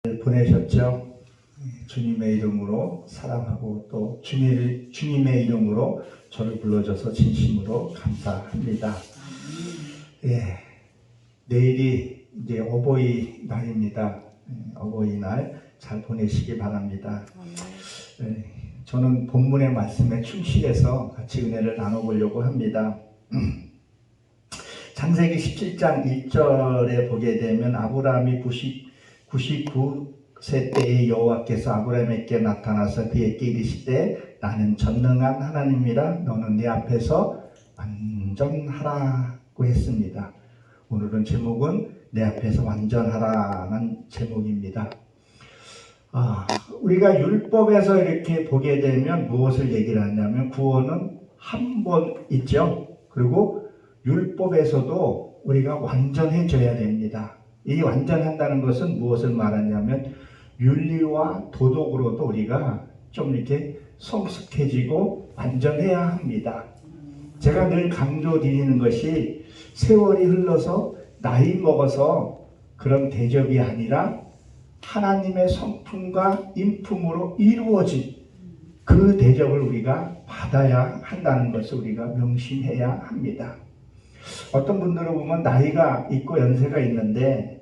보내셨죠? 주님의 이름으로 사랑하고 또 주님의 이름으로 저를 불러줘서 진심으로 감사합니다. 예, 내일이 이제 어버이날입니다. 어버이날 잘 보내시기 바랍니다. 저는 본문의 말씀에 충실해서 같이 은혜를 나눠보려고 합니다. 창세기 17장 1절에 보게 되면 아브라함이 99세 때에 여호와께서 아브라함에게 나타나서 그에게 이르시되 나는 전능한 하나님이라 너는 내 앞에서 완전하라고 했습니다. 오늘은 제목은 내 앞에서 완전하라는 제목입니다. 우리가 율법에서 이렇게 보게 되면 무엇을 얘기를 하냐면 구원은 한 번 있죠. 그리고 율법에서도 우리가 완전해져야 됩니다. 이 완전한다는 것은 무엇을 말하냐면 윤리와 도덕으로도 우리가 좀 이렇게 성숙해지고 완전해야 합니다. 제가 늘 강조드리는 것이 세월이 흘러서 나이 먹어서 그런 대접이 아니라 하나님의 성품과 인품으로 이루어진 그 대접을 우리가 받아야 한다는 것을 우리가 명심해야 합니다. 어떤 분들은 보면 나이가 있고 연세가 있는데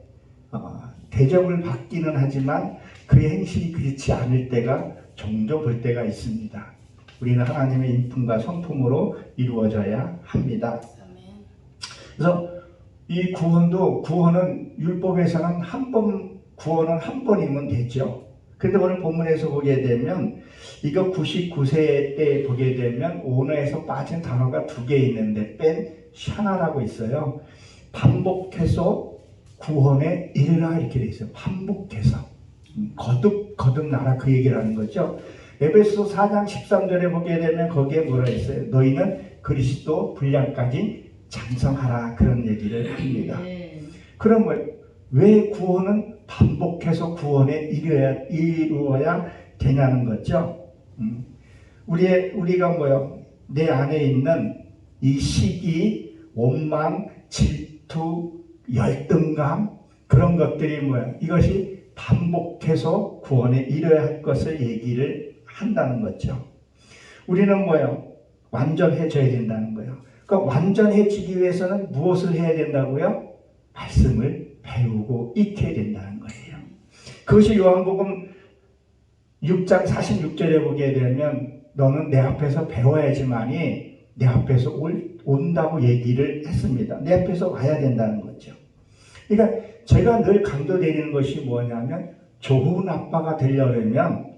대접을 받기는 하지만 그의 행실이 그렇지 않을 때가 종종 볼 때가 있습니다. 우리는 하나님의 인품과 성품으로 이루어져야 합니다. 그래서 이 구원은 율법에서는 구원은 한 번이면 되죠. 그런데 오늘 본문에서 보게 되면 이거 99세 때 보게 되면 오너에서 빠진 단어가 두 개 있는데 뺀 샤나라고 있어요. 반복해서 구원에 이르라 이렇게 돼 있어요. 반복해서 거듭나라 그 얘기를 하는 거죠. 에베소 4장 13절에 보게 되면 거기에 뭐라 했어요? 너희는 그리스도 분량까지 장성하라 그런 얘기를 합니다. 그럼 왜 구원은 반복해서 구원에 이루어야 되냐는 거죠. 우리가 내 안에 있는 이 시기, 원망, 질투, 열등감 그런 것들이 이것이 반복해서 구원에 이뤄야 할 것을 얘기를 한다는 거죠. 우리는 완전해져야 된다는 거예요. 그러니까 완전해지기 위해서는 무엇을 해야 된다고요? 말씀을 배우고 익혀야 된다는 거예요. 그것이 요한복음 6장 46절에 보게 되면 너는 내 앞에서 배워야지만이 내 앞에서 온다고 얘기를 했습니다. 내 앞에서 와야 된다는 거죠. 그러니까 제가 늘 강조드리는 것이 뭐냐면 좋은 아빠가 되려면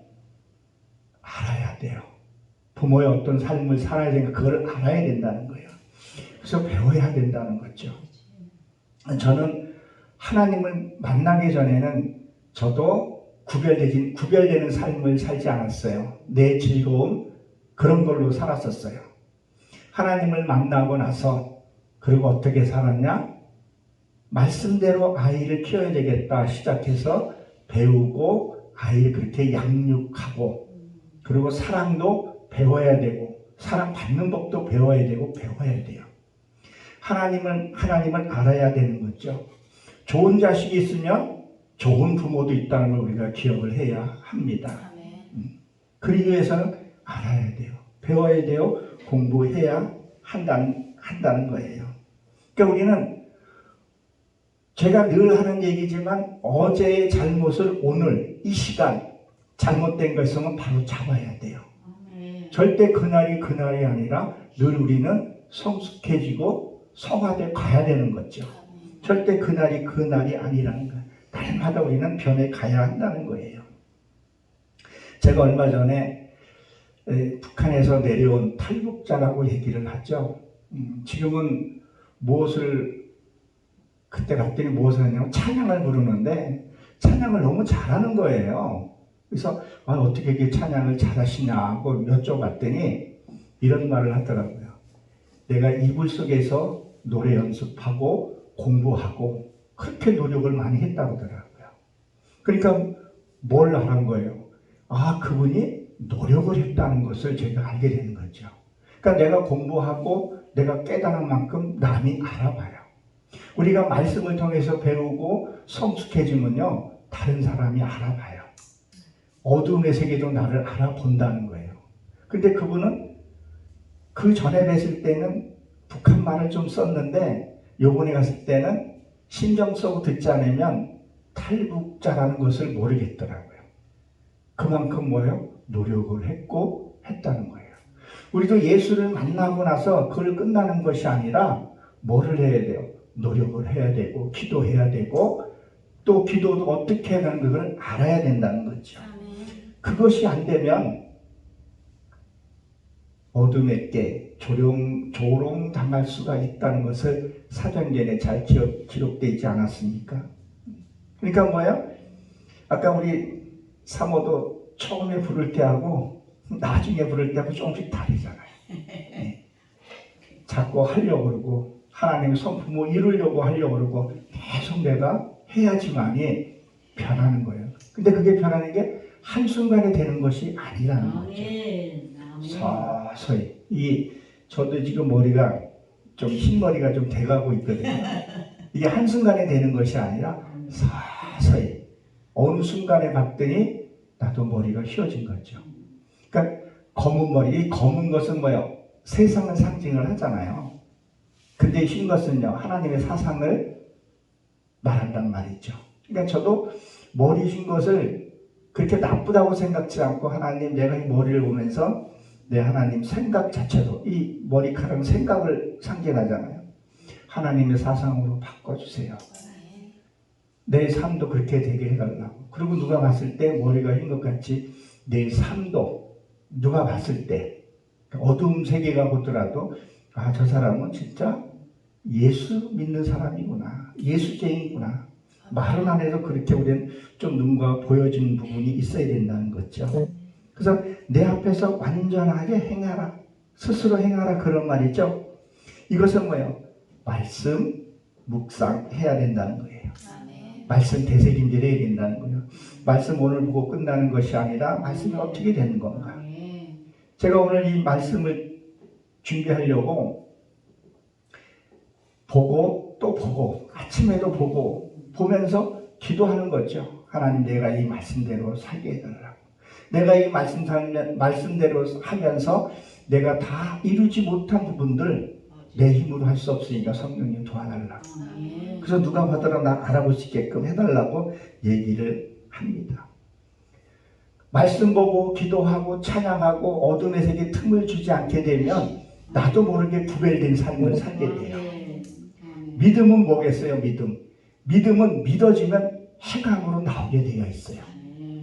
알아야 돼요. 부모의 어떤 삶을 살아야 되니까 그걸 알아야 된다는 거예요. 그래서 배워야 된다는 거죠. 저는 하나님을 만나기 전에는 저도 구별되는 삶을 살지 않았어요. 내 즐거움 그런 걸로 살았었어요. 하나님을 만나고 나서 그리고 어떻게 살았냐? 말씀대로 아이를 키워야 되겠다 시작해서 배우고 아이를 그렇게 양육하고 그리고 사랑도 배워야 되고 사랑 받는 법도 배워야 돼요. 하나님을 알아야 되는 거죠. 좋은 자식이 있으면 좋은 부모도 있다는 걸 우리가 기억을 해야 합니다. 그러기 위해서는 알아야 돼요. 배워야 돼요. 공부해야 한다는 거예요. 그러니까 우리는 제가 늘 하는 얘기지만 어제의 잘못을 오늘 이 시간 잘못된 것은 바로 잡아야 돼요. 절대 그날이 아니라 늘 우리는 성숙해지고 성화돼 가야 되는 거죠. 절대 그날이 아니라는 거예요. 날마다 우리는 변해 가야 한다는 거예요. 제가 얼마 전에 북한에서 내려온 탈북자라고 얘기를 하죠. 지금은 그때 갔더니 무엇을 하냐면 찬양을 부르는데 찬양을 너무 잘하는 거예요. 그래서 어떻게 이렇게 찬양을 잘하시냐고 여쭤봤더니 이런 말을 하더라고요. 내가 이불 속에서 노래 연습하고 공부하고 그렇게 노력을 많이 했다고 하더라고요. 그러니까 뭘 한 거예요? 그분이 노력을 했다는 것을 제가 알게 되는 거죠. 그러니까 내가 공부하고 내가 깨달은 만큼 남이 알아봐요. 우리가 말씀을 통해서 배우고 성숙해지면요 다른 사람이 알아봐요. 어둠의 세계도 나를 알아본다는 거예요. 근데 그분은 그 전에 뵀을 때는 북한 말을 좀 썼는데 요번에 갔을 때는 신경 쓰고 듣지 않으면 탈북자라는 것을 모르겠더라고요. 그만큼 뭐예요? 노력을 했고 했다는 거예요. 우리도 예수를 만나고 나서 그걸 끝나는 것이 아니라 뭐를 해야 돼요? 노력을 해야 되고 기도해야 되고 또 기도도 어떻게 해야 하는 걸 알아야 된다는 거죠. 그것이 안 되면 어둠의 때 조롱당할 수가 있다는 것을 사전전에 잘 기록되어 있지 않았습니까? 그러니까 뭐예요? 아까 우리 사모도 처음에 부를 때하고 나중에 부를 때하고 조금씩 다르잖아요. 네. 자꾸 하려고 그러고 하나님의 성품을 이루려고 하려고 그러고 계속 내가 해야지만이 변하는 거예요. 근데 그게 변하는 게 한순간에 되는 것이 아니라는 거죠. 서서히. 저도 지금 머리가 좀 흰머리가 좀 돼가고 있거든요. 이게 한순간에 되는 것이 아니라 서서히 어느 순간에 봤더니 나도 머리가 휘어진 거죠. 그러니까 검은 머리, 이 검은 것은 뭐예요? 세상을 상징을 하잖아요. 근데 흰 것은요, 하나님의 사상을 말한단 말이죠. 그러니까 저도 머리 흰 것을 그렇게 나쁘다고 생각지 않고 하나님, 내가 이 머리를 보면서 내 하나님 생각 자체도 이 머리카락은 생각을 상징하잖아요. 하나님의 사상으로 바꿔주세요. 내 삶도 그렇게 되게 해달라고. 그리고 누가 봤을 때 머리가 흰 것 같이 내 삶도 누가 봤을 때 어두운 세계가 보더라도 아, 저 사람은 진짜 예수 믿는 사람이구나. 예수쟁이구나. 말은 안 해도 그렇게 우리는 좀 눈과 보여지는 부분이 있어야 된다는 거죠. 그래서 내 앞에서 완전하게 행하라. 스스로 행하라 그런 말이죠. 이것은 뭐예요? 말씀 묵상해야 된다는 거예요. 말씀 되새김질 해야 된다는 거예요. 말씀 오늘 보고 끝나는 것이 아니라 말씀이 어떻게 되는 건가. 제가 오늘 이 말씀을 준비하려고 보고 또 보고 아침에도 보고 보면서 기도하는 거죠. 하나님, 내가 이 말씀대로 살게 해달라고. 내가 이 말씀대로 하면서 내가 다 이루지 못한 부분들 내 힘으로 할 수 없으니까 성령님 도와달라고. 그래서 누가 보더라 나 알아볼 수 있게끔 해달라고 얘기를 합니다. 말씀 보고 기도하고 찬양하고 어둠의 세계 틈을 주지 않게 되면 나도 모르게 구별된 삶을 살게 돼요. 믿음은 뭐겠어요? 믿음은 믿어지면 행함으로 나오게 되어 있어요.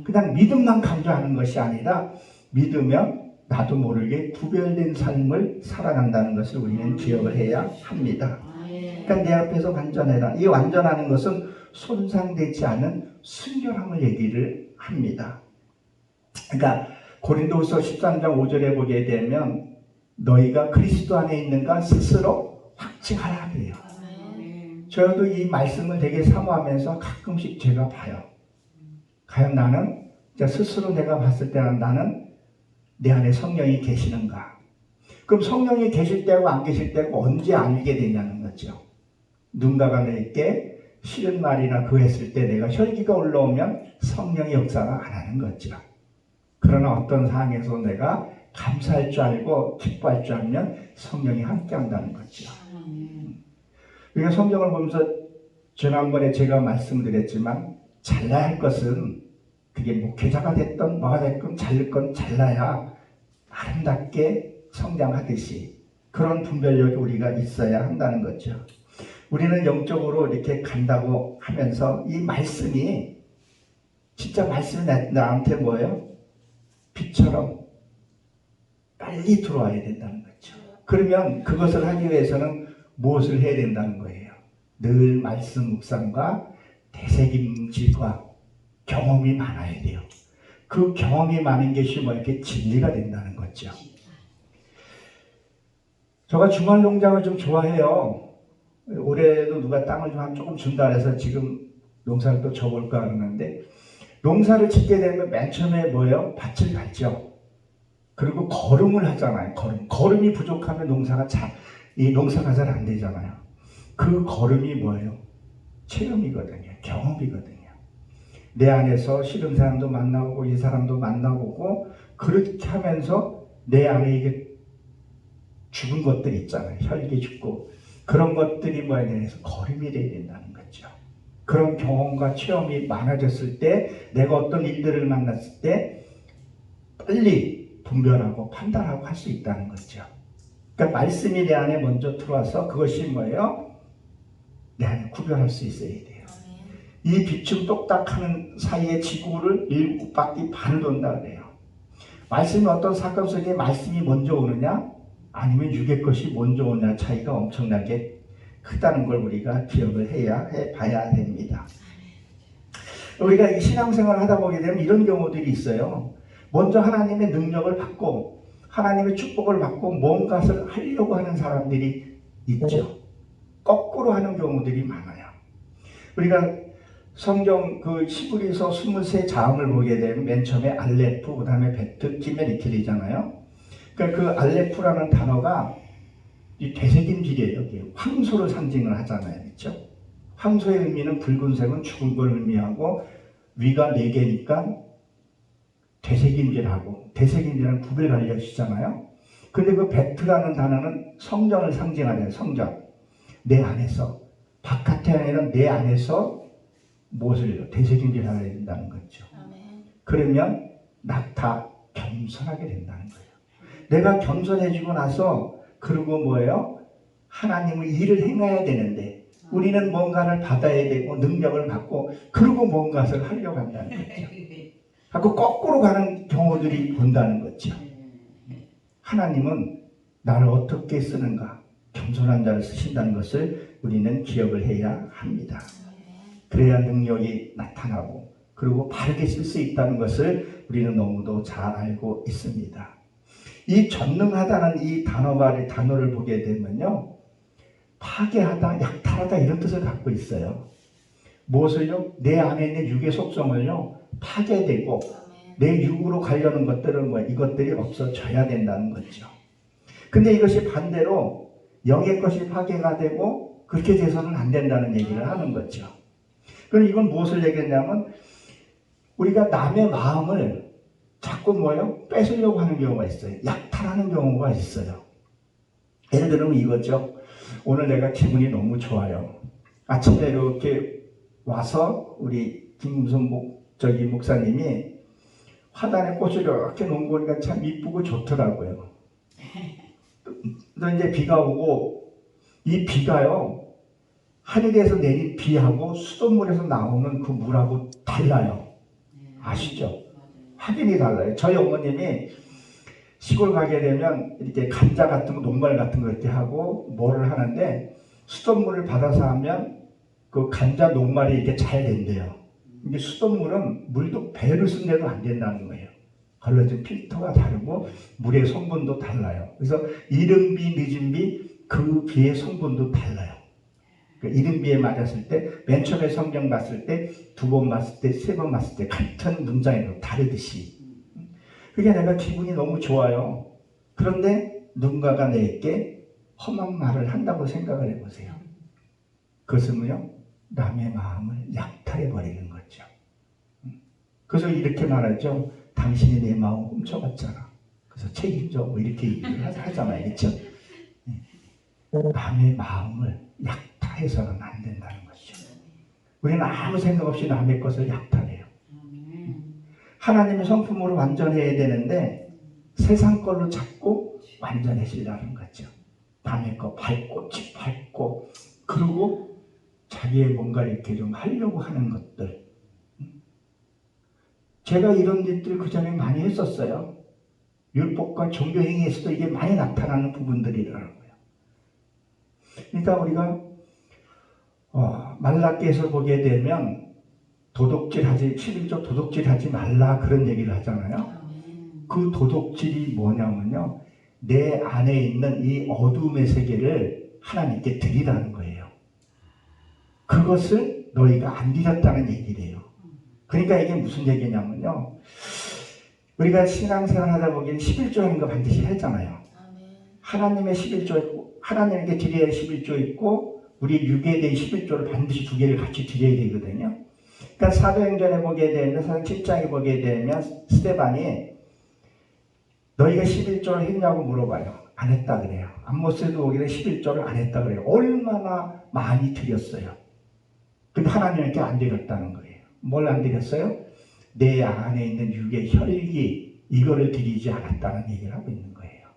그냥 믿음만 강조하는 것이 아니라 믿으면 나도 모르게 구별된 삶을 살아간다는 것을 우리는 기억을 해야 합니다. 그러니까 내 앞에서 완전해라. 이 완전하는 것은 손상되지 않은 순결함을 얘기를 합니다. 그러니까 고린도후서 13장 5절에 보게 되면 너희가 그리스도 안에 있는가 스스로 확증하라 그래요. 저도 이 말씀을 되게 사모하면서 가끔씩 제가 봐요. 과연 나는 스스로 내가 봤을 때는 나는 내 안에 성령이 계시는가? 그럼 성령이 계실 때고 안 계실 때고 언제 알게 되냐는 거죠. 누군가가 내게 싫은 말이나 그거 했을 때 내가 혈기가 올라오면 성령의 역사가 안 하는 거죠. 그러나 어떤 상황에서 내가 감사할 줄 알고 기뻐할 줄 알면 성령이 함께 한다는 거죠. 그러니까 성경을 보면서 지난번에 제가 말씀드렸지만 잘나야 할 것은 그게 목회자가 됐던 뭐가 됐건 잘릴 건 잘나야 아름답게 성장하듯이 그런 분별력이 우리가 있어야 한다는 거죠. 우리는 영적으로 이렇게 간다고 하면서 이 말씀이 진짜 말씀이 나한테 뭐예요? 빛처럼 빨리 들어와야 된다는 거죠. 그러면 그것을 하기 위해서는 무엇을 해야 된다는 거예요? 늘 말씀 묵상과 되새김질과 경험이 많아야 돼요. 그 경험이 많은 것이 뭐 이렇게 진리가 된다는 거죠. 제가 주말 농장을 좀 좋아해요. 올해도 누가 땅을 좀 조금 준다 해서 지금 농사를 또 져볼까 하는데 농사를 짓게 되면 맨 처음에 뭐예요? 밭을 갈죠. 그리고 거름을 하잖아요. 거름이 부족하면 농사가 잘 잘 안 되잖아요. 그 거름이 뭐예요? 체험이거든요. 경험이거든요. 내 안에서 싫은 사람도 만나보고 이 사람도 만나보고 그렇게 하면서 내 안에 이게 죽은 것들 있잖아요. 혈기 죽고 그런 것들이 뭐에 대해서 거름이 되어야 된다는 거죠. 그런 경험과 체험이 많아졌을 때 내가 어떤 일들을 만났을 때 빨리 분별하고 판단하고 할 수 있다는 거죠. 그러니까 말씀이 내 안에 먼저 들어와서 그것이 뭐예요? 내 안에 구별할 수 있어야 돼요. 이 비춤 똑딱하는 사이에 지구를 7바퀴 반을 돈다 그래요. 말씀이 어떤 사건 속에 말씀이 먼저 오느냐 아니면 육의 것이 먼저 오느냐 차이가 엄청나게 크다는 걸 우리가 기억을 해봐야 됩니다. 우리가 이 신앙생활을 하다 보게 되면 이런 경우들이 있어요. 먼저 하나님의 능력을 받고 하나님의 축복을 받고 뭔가를 하려고 하는 사람들이 있죠. 거꾸로 하는 경우들이 많아요. 우리가 성경 그 히브리서 23 자음을 보게 되면 맨 처음에 알레프, 그 다음에 베트, 기메리켈이잖아요. 그러니까 그 알레프라는 단어가 이 되새김질이에요. 황소를 상징을 하잖아요. 그렇죠? 황소의 의미는 붉은색은 죽은 걸 의미하고 위가 4개니까 되새김질하고 되새김질은 구별 관련이잖아요. 근데 그 베트라는 단어는 성전을 상징하는 성전. 내 안에서 바깥에 아니라 내 안에서 무엇을 되새김질하야 된다는 거죠. 그러면 낙타 겸손하게 된다는 거예요. 내가 겸손해지고 나서 그리고 뭐예요? 하나님의 일을 행해야 되는데 우리는 뭔가를 받아야 되고 능력을 받고 그리고 뭔가를 하려고 한다는 거죠. 하고 거꾸로 가는 경우들이 본다는 거죠. 하나님은 나를 어떻게 쓰는가 겸손한 자를 쓰신다는 것을 우리는 기억을 해야 합니다. 그래야 능력이 나타나고 그리고 바르게 쓸 수 있다는 것을 우리는 너무도 잘 알고 있습니다. 이 전능하다는 이 단어를 보게 되면요, 파괴하다, 약탈하다 이런 뜻을 갖고 있어요. 무엇을요? 내 안에 있는 육의 속성을요 파괴되고 내 육으로 가려는 것들은 이것들이 없어져야 된다는 거죠. 근데 이것이 반대로 영의 것이 파괴가 되고 그렇게 돼서는 안 된다는 얘기를 하는 거죠. 그럼 이건 무엇을 얘기했냐면 우리가 남의 마음을 자꾸 뺏으려고 하는 경우가 있어요. 약탈하는 경우가 있어요. 예를 들면 이거죠. 오늘 내가 기분이 너무 좋아요. 아침에 이렇게 와서 우리 김금선 목사님이 화단에 꽃을 이렇게 놓은 거 보니까 참 이쁘고 좋더라고요. 또 이제 비가 오고 이 비가요 하늘에서 내린 비하고 수돗물에서 나오는 그 물하고 달라요. 아시죠? 확연히 달라요. 저희 어머님이 시골 가게 되면 이렇게 감자 같은 거, 녹말 같은 거 이렇게 하고 뭐를 하는데 수돗물을 받아서 하면 그 감자 녹말이 이렇게 잘 된대요. 근데 수돗물은 물도 배를 쓴데도 안 된다는 거예요. 걸러진 필터가 다르고 물의 성분도 달라요. 그래서 이른 비, 늦은 비, 그 비의 성분도 달라요. 이른 비에 맞았을 때, 맨 처음에 성경 봤을 때, 2번 봤을 때, 3번 봤을 때 같은 문장으로 다르듯이. 그게 내가 기분이 너무 좋아요. 그런데 누군가가 내게 험한 말을 한다고 생각을 해보세요. 그것은요, 남의 마음을 약탈해버리는 거죠. 그래서 이렇게 말하죠. 당신이 내 마음 훔쳐갔잖아. 그래서 책임져. 이렇게 얘기를 하잖아요. 그렇죠? 남의 마음을 약탈해서는 안 된다는 것이죠. 우리는 아무 생각 없이 남의 것을 약탈해요. 하나님의 성품으로 완전해야 되는데 세상 걸로 자꾸 완전해지려는 거죠. 남의 거 밟고 짚밟고 그리고 자기의 뭔가 이렇게 좀 하려고 하는 것들. 제가 이런 일들 그 전에 많이 했었어요. 율법과 종교 행위에서도 이게 많이 나타나는 부분들이더라고요. 그러니까 우리가 말라기에서 보게 되면 도둑질하지 11조 도둑질하지 말라 그런 얘기를 하잖아요. 그 도둑질이 뭐냐면요, 내 안에 있는 이 어둠의 세계를 하나님께 드리라는 거예요. 그것을 너희가 안 드렸다는 얘기래요. 그러니까 이게 무슨 얘기냐면요, 우리가 신앙생활 하다 보기엔 11조 하는 거 반드시 했잖아요. 하나님의 11조 있고 하나님께 드려야 할 11조 있고 우리 육에 대한 11조를 반드시 2개를 같이 드려야 되거든요. 그러니까 사도행전에 보게 되면, 사도행 7장에 보게 되면 스데반이 너희가 11조를 했냐고 물어봐요. 안 했다 그래요. 안모스에도 오기를 11조를 안 했다 그래요. 얼마나 많이 드렸어요. 근데 하나님께 안 드렸다는 거예요. 뭘 안 드렸어요? 내 안에 있는 육의 혈기, 이거를 드리지 않았다는 얘기를 하고 있는 거예요.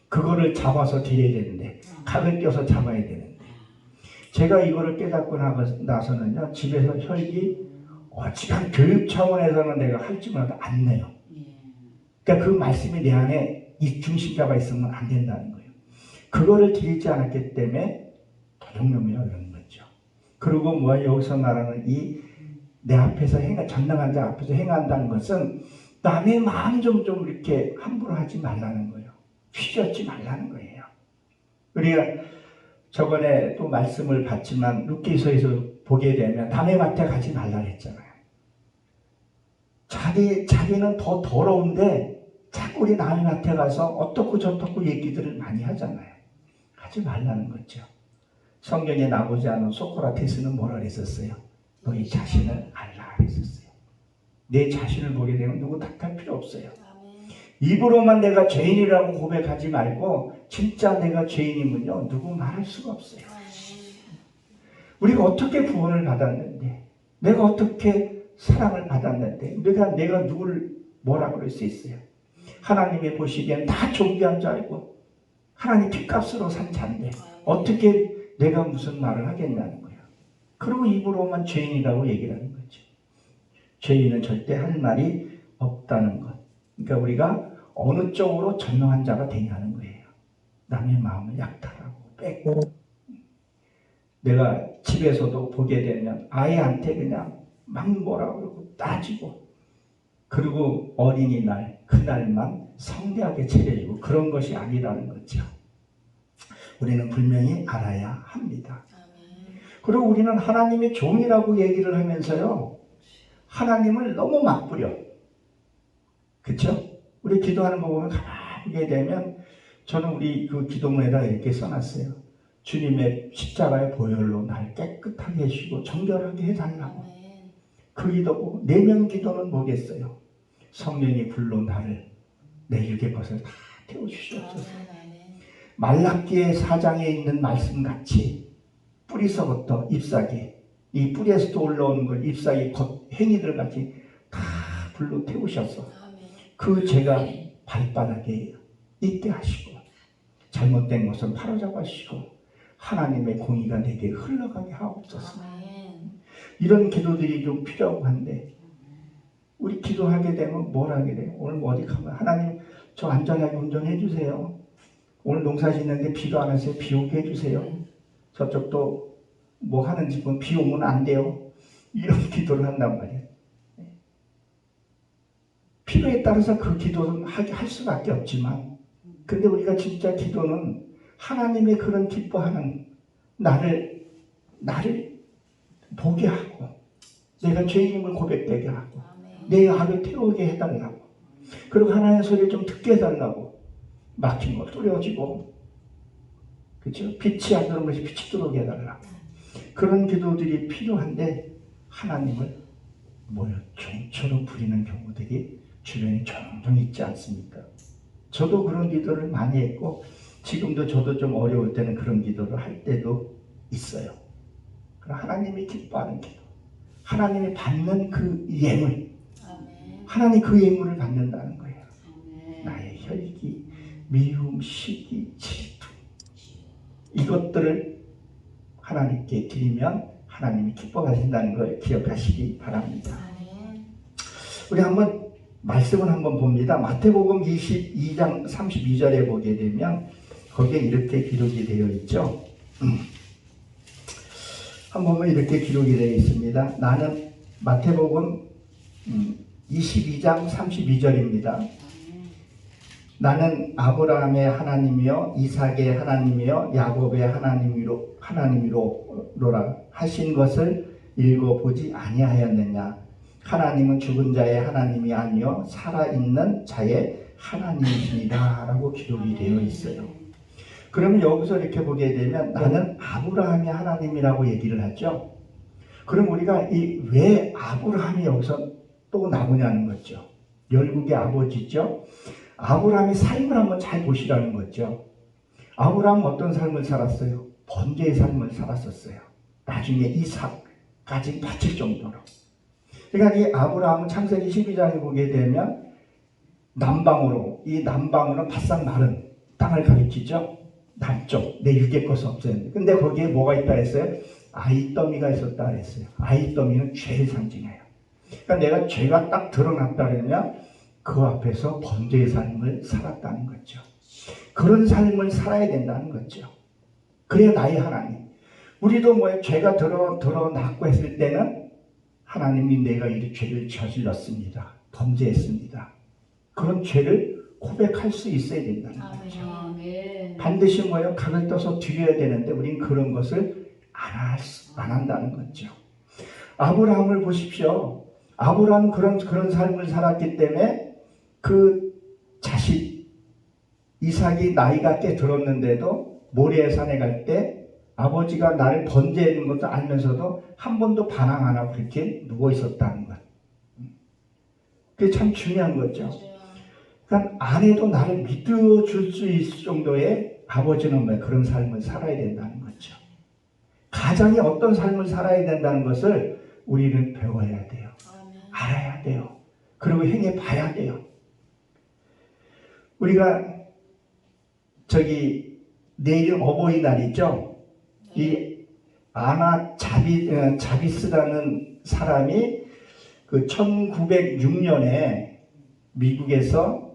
그거를 잡아서 드려야 되는데, 각을 껴서 잡아야 되는데, 제가 이거를 깨닫고 나서는요, 집에서 혈기, 지금 교육 차원에서는 내가 할지 몰라도 안 내요. 그러니까 그 말씀이 내 안에 이 중심자가 있으면 안 된다는 거예요. 그거를 드리지 않았기 때문에 도둑놈이라고 그러는 거죠. 그리고 뭐 여기서 말하는 이 내 앞에서 전능한 자 앞에서 행한다는 것은 남의 마음 좀 이렇게 함부로 하지 말라는 거예요. 휘젓지 말라는 거예요. 우리가 저번에 또 말씀을 받지만 룻기서에서 보게 되면 남의 밭에 가지 말라 그랬잖아요. 자기는 더 더러운데 자꾸 우리 남의 밭에 가서 어떻고 저떻고 얘기들을 많이 하잖아요. 하지 말라는 거죠. 성경에 나오지 않은 소크라테스는 뭐라 그랬었어요? 너희 자신을 알라 그랬었어요. 내 자신을 보게 되면 누구 탓할 필요 없어요. 입으로만 내가 죄인이라고 고백하지 말고 진짜 내가 죄인이면요 누구 말할 수가 없어요. 우리가 어떻게 구원을 받았는데, 내가 어떻게 사랑을 받았는데, 내가 누구를 뭐라 그럴 수 있어요? 하나님이 보시기엔 다 존귀한 자이고 하나님 핏값으로 산 자인데 어떻게 내가 무슨 말을 하겠냐는 거예요. 그리고 입으로만 죄인이라고 얘기를 하는 거죠. 죄인은 절대 할 말이 없다는 것. 그러니까 우리가 어느 쪽으로 전능한 자가 되냐는 거예요. 남의 마음을 약탈하고 뺏고. 내가 집에서도 보게 되면 아이한테 그냥 막 뭐라 그러고 따지고, 그리고 어린이날 그날만 성대하게 차려지고, 그런 것이 아니라는 거죠. 우리는 분명히 알아야 합니다. 그리고 우리는 하나님의 종이라고 얘기를 하면서요, 하나님을 너무 막 부려. 그렇죠? 우리 기도하는 거 보면 가만히 보게 되면, 저는 우리 그 기도문에다 이렇게 써놨어요. 주님의 십자가의 보혈로 날 깨끗하게 해주시고 정결하게 해달라고. 그 기도고, 내면 기도는 뭐겠어요? 성령이 불로 나를 내 육의 것을 다 태워주시옵소서. 말라기의 4장에 있는 말씀같이 뿌리서부터 잎사귀, 이 뿌리에서도 올라오는 걸 잎사귀 행위들 같이 다 불로 태우셔서 그 죄가 발바닥에 있게 하시고, 잘못된 것은 바로잡으시고, 하나님의 공의가 내게 흘러가게 하옵소서. 이런 기도들이 좀 필요하고 한데, 우리 기도하게 되면 뭘 하게 돼요? 오늘 뭐 어디 가면 하나님 저 안전하게 운전해 주세요. 오늘 농사 짓는데 비도 안 와서 비 오게 해주세요. 저쪽도 뭐 하는 집은 비 오면 안 돼요. 이런 기도를 한단 말이에요. 필요에 따라서 그 기도는 할 수밖에 없지만, 근데 우리가 진짜 기도는 하나님의 그런 기뻐하는 나를 보게 하고, 내가 죄인임을 고백되게 하고, 내 악을 태우게 해달라고, 그리고 하나님의 소리를 좀 듣게 해달라고, 막힌 거 뚫어지고, 그렇죠? 빛이 안 들어오는 것이 빛이 들어오게 해달라고. 그런 기도들이 필요한데, 하나님을 종처럼 부리는 경우들이 주변에 종종 있지 않습니까? 저도 그런 기도를 많이 했고, 지금도 저도 좀 어려울 때는 그런 기도를 할 때도 있어요. 하나님이 기뻐하는 기도, 하나님이 받는 그 예물, 하나님 그 예물을 받는다는 거예요. 나의 혈기, 미움, 시기, 질투, 이것들을 하나님께 드리면 하나님이 기뻐하신다는 걸 기억하시기 바랍니다. 우리 한번 말씀을 한번 봅니다. 마태복음 22장 32절에 보게 되면 거기에 이렇게 기록이 되어 있죠. 한번 보면 이렇게 기록이 되어 있습니다. 나는 마태복음 22장 32절입니다. 나는 아브라함의 하나님이요 이삭의 하나님이요 야곱의 하나님이로라 하신 것을 읽어보지 아니하였느냐. 하나님은 죽은 자의 하나님이 아니요 살아있는 자의 하나님이시니라 라고 기록이 되어 있어요. 그러면 여기서 이렇게 보게 되면 나는 아브라함의 하나님이라고 얘기를 하죠. 그럼 우리가 이 왜 아브라함이 여기서 또 나오냐는 거죠. 열국의 아버지죠. 아브라함의 삶을 한번 잘 보시라는 거죠. 아브라함은 어떤 삶을 살았어요? 번제의 삶을 살았었어요. 나중에 이삭까지 바칠 정도로. 그러니까 이 아브라함은 창세기 12장에 보게 되면 남방으로, 이 남방으로는 바싹 마른 땅을 가리키죠. 남쪽, 내 육의 것은 없었는데. 근데 거기에 뭐가 있다 했어요? 아이더미가 있었다 했어요. 아이더미는 죄를 상징해요. 그러니까 내가 죄가 딱 드러났다 그러면 그 앞에서 번제의 삶을 살았다는 거죠. 그런 삶을 살아야 된다는 거죠. 그래야 나의 하나님. 우리도 뭐 죄가 드러났고 했을 때는 하나님이 내가 이 죄를 저질렀습니다. 번제했습니다. 그런 죄를 고백할 수 있어야 된다는 거죠. 반드시 뭐예요? 각을 떠서 드려야 되는데 우리는 그런 것을 안 한다는 거죠. 아브라함을 보십시오. 아브라함은 그런 삶을 살았기 때문에 그 자식 이삭이 나이가 꽤 들었는데도 모리아 산에 갈 때 아버지가 나를 번제하는 것도 알면서도 한 번도 반항 안 하고 그렇게 누워 있었다는 것. 그게 참 중요한 거죠. 그러니까 아내도 나를 믿어줄 수 있을 정도의 아버지는 왜 그런 삶을 살아야 된다는 거죠. 가정이 어떤 삶을 살아야 된다는 것을 우리는 배워야 돼요. 알아야 돼요. 그리고 행해 봐야 돼요. 우리가 내일 어버이날이죠. 이 아나 자비스라는 사람이 그 1906년에 미국에서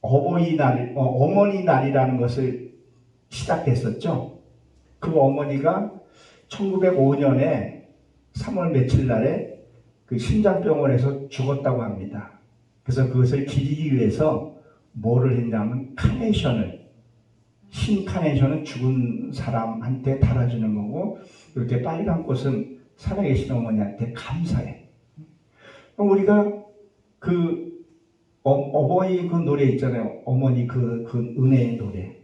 어머니 날이라는 것을 시작했었죠. 그 어머니가 1905년에 3월 며칠 날에 그 심장병원에서 죽었다고 합니다. 그래서 그것을 기리기 위해서 뭐를 했냐면 흰 카네이션은 죽은 사람한테 달아주는 거고 이렇게 빨간 꽃은 살아계신 어머니한테 감사해. 우리가 그 어버이 그 노래 있잖아요. 어머니 그 은혜의 노래.